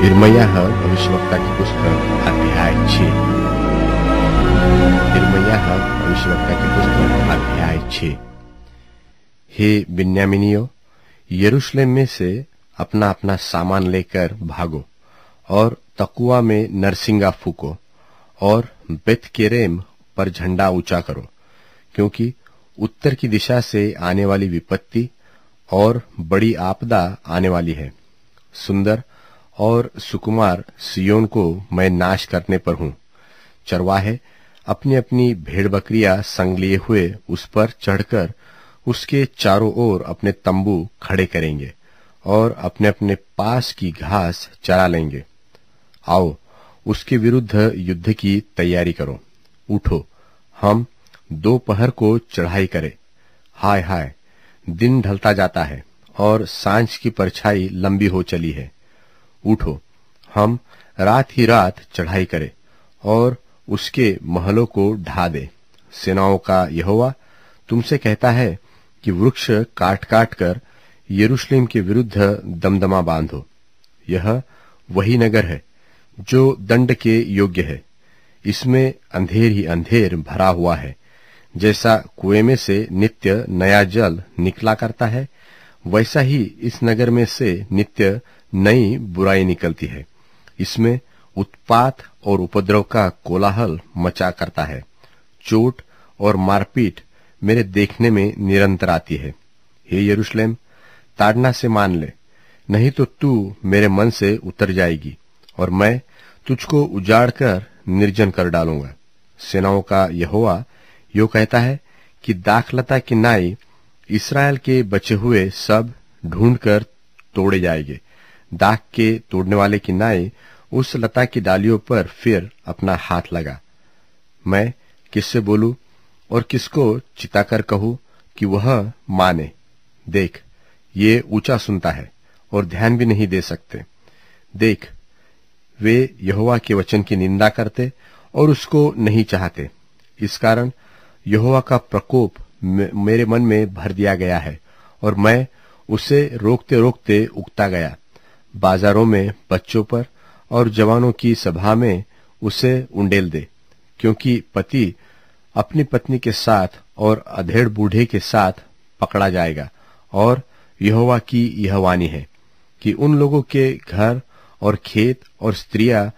यिर्मयाह भविष्यवक्ता की पुस्तक अध्याय 6। यिर्मयाह भविष्यवक्ता की पुस्तक अध्याय 6। हे बिन्यामीनियों, यरूशलेम में से अपना अपना सामान लेकर भागो और तकुआ में नरसिंगा फूको और बेतकेरेम पर झंडा ऊंचा करो, क्योंकि उत्तर की दिशा से आने वाली विपत्ति और बड़ी आपदा आने वाली है। सुंदर और सुकुमार सियोन को मैं नाश करने पर हूं। चरवाहे अपनी अपनी भेड़ बकरियां संग लिए हुए उस पर चढ़कर उसके चारों ओर अपने तंबू खड़े करेंगे और अपने अपने पास की घास चरा लेंगे। आओ, उसके विरुद्ध युद्ध की तैयारी करो। उठो, हम दोपहर को चढ़ाई करें। हाय हाय, दिन ढलता जाता है और सांझ की परछाई लंबी हो चली है। उठो, हम रात ही रात चढ़ाई करें और उसके महलों को ढा दे। सेनाओं का यहोवा तुमसे कहता है कि वृक्ष काट काट कर यरूशलेम के विरुद्ध दमदमा बांधो। यह वही नगर है जो दंड के योग्य है। इसमें अंधेर ही अंधेर भरा हुआ है। जैसा कुएं में से नित्य नया जल निकला करता है, वैसा ही इस नगर में से नित्य नई बुराई निकलती है। इसमें उत्पात और उपद्रव का कोलाहल मचा करता है। चोट और मारपीट मेरे देखने में निरंतर आती है। हे यरूशलेम, ताड़ना से मान ले, नहीं तो तू मेरे मन से उतर जाएगी और मैं तुझको उजाड़ कर निर्जन कर डालूंगा। सेनाओं का यहोवा यो कहता है कि दाखलता की नाई इस्राएल के बचे हुए सब ढूंढकर तोड़े जाएंगे। दाख के तोड़ने वाले की नाई उस लता की डालियों पर फिर अपना हाथ लगा। मैं किससे बोलूं और किसको चिताकर कहूं कि वह माने? देख, ये ऊंचा सुनता है और ध्यान भी नहीं दे सकते। देख, वे यहोवा के वचन की निंदा करते और उसको नहीं चाहते। इस कारण यहोवा का प्रकोप मेरे मन में भर दिया गया है और मैं उसे रोकते रोकते उकता गया। बाजारों में बच्चों पर और जवानों की सभा में उसे उंडेल दे, क्योंकि पति अपनी पत्नी के साथ और अधेड़ बूढ़े के साथ पकड़ा जाएगा। और यहोवा की यह वाणी है कि उन लोगों के घर और खेत और स्त्रियां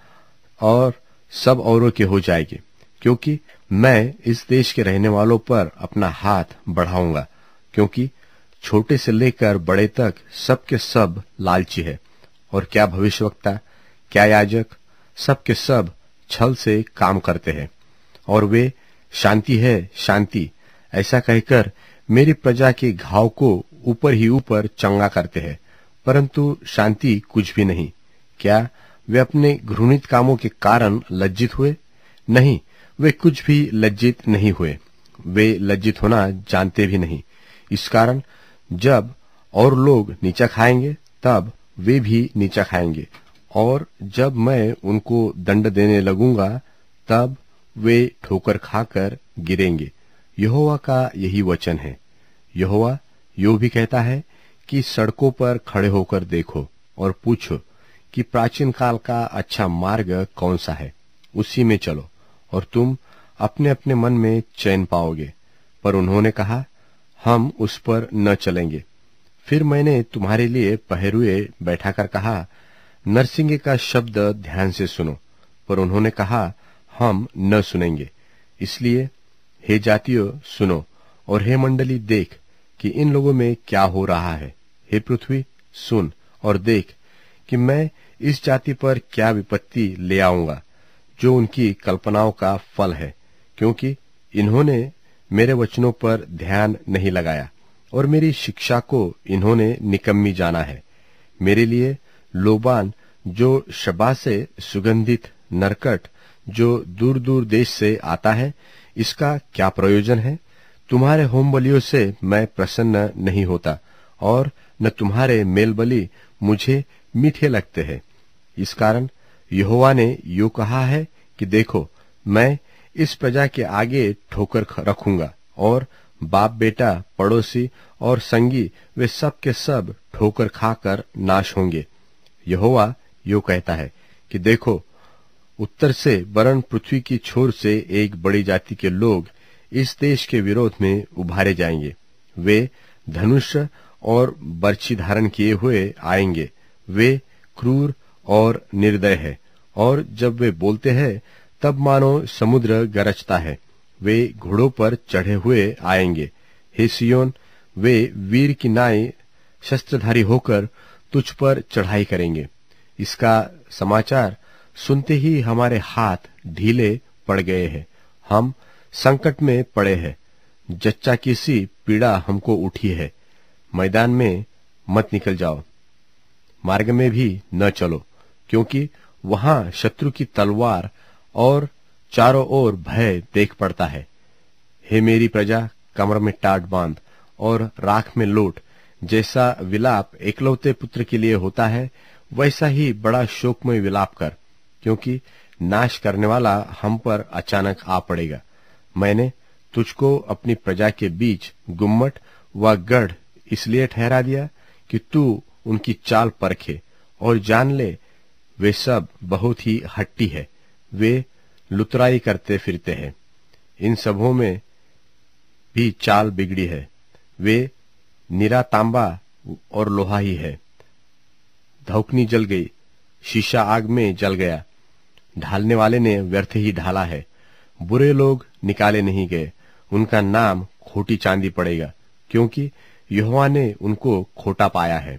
और सब औरों के हो जाएंगे, क्योंकि मैं इस देश के रहने वालों पर अपना हाथ बढ़ाऊंगा, क्योंकि छोटे से लेकर बड़े तक सब के सब लालची है। और क्या भविष्यवक्ता, क्या याजक, सब के सब छल से काम करते हैं। और वे शांति है, शांति ऐसा कहकर मेरी प्रजा के घाव को ऊपर ही ऊपर चंगा करते हैं, परंतु शांति कुछ भी नहीं। क्या वे अपने घृणित कामों के कारण लज्जित हुए? नहीं, वे कुछ भी लज्जित नहीं हुए। वे लज्जित होना जानते भी नहीं। इस कारण जब और लोग नीचा खाएंगे, तब वे भी नीचा खाएंगे, और जब मैं उनको दंड देने लगूंगा, तब वे ठोकर खाकर गिरेंगे। यहोवा का यही वचन है। यहोवा यो भी कहता है कि सड़कों पर खड़े होकर देखो और पूछो कि प्राचीन काल का अच्छा मार्ग कौन सा है, उसी में चलो और तुम अपने अपने मन में चैन पाओगे। पर उन्होंने कहा, हम उस पर न चलेंगे। फिर मैंने तुम्हारे लिए पहरुए बैठाकर कहा, नरसिंगे का शब्द ध्यान से सुनो। पर उन्होंने कहा, हम न सुनेंगे। इसलिए हे जातियों, सुनो, और हे मंडली, देख कि इन लोगों में क्या हो रहा है। हे पृथ्वी, सुन और देख कि मैं इस जाति पर क्या विपत्ति ले आऊंगा, जो उनकी कल्पनाओं का फल है, क्योंकि इन्होंने मेरे वचनों पर ध्यान नहीं लगाया और मेरी शिक्षा को इन्होंने निकम्मी जाना है। मेरे लिए लोबान जो शबा से सुगंधित नरकट जो दूर दूर देश से आता है, इसका क्या प्रयोजन है? तुम्हारे होम बलियों से मैं प्रसन्न नहीं होता और न तुम्हारे मेल बलि मुझे मीठे लगते हैं। इस कारण यहोवा ने यो कहा है कि देखो, मैं इस प्रजा के आगे ठोकर रखूंगा और बाप बेटा, पड़ोसी और संगी वे सब के सब ठोकर खाकर नाश होंगे। यहोवा यो कहता है कि देखो, उत्तर से वरन पृथ्वी की छोर से एक बड़ी जाति के लोग इस देश के विरोध में उभारे जाएंगे। वे धनुष और बर्छी धारण किए हुए आएंगे। वे क्रूर और निर्दय है, और जब वे बोलते हैं तब मानो समुद्र गरजता है। वे घोड़ों पर चढ़े हुए आएंगे। हे सियोन, वे वीर की नाई शस्त्रधारी होकर तुझ पर चढ़ाई करेंगे। इसका समाचार सुनते ही हमारे हाथ ढीले पड़ गए हैं। हम संकट में पड़े हैं। जच्चा की सी पीड़ा हमको उठी है। मैदान में मत निकल जाओ, मार्ग में भी न चलो, क्योंकि वहां शत्रु की तलवार और चारों ओर भय देख पड़ता है। हे मेरी प्रजा, कमर में टाट बांध और राख में लोट। जैसा विलाप एकलौते पुत्र के लिए होता है, वैसा ही बड़ा शोकमय विलाप कर, क्योंकि नाश करने वाला हम पर अचानक आ पड़ेगा। मैंने तुझको अपनी प्रजा के बीच गुम्मट व गढ़ इसलिए ठहरा दिया कि तू उनकी चाल परखे और जान ले, वे सब बहुत ही हट्टी है। वे लुतराई करते फिरते हैं। इन सबों में भी चाल बिगड़ी है। वे निरा तांबा और लोहा ही है। धौकनी जल गई, शीशा आग में जल गया। ढालने वाले ने व्यर्थ ही ढाला है। बुरे लोग निकाले नहीं गए। उनका नाम खोटी चांदी पड़ेगा, क्योंकि यहोवा ने उनको खोटा पाया है।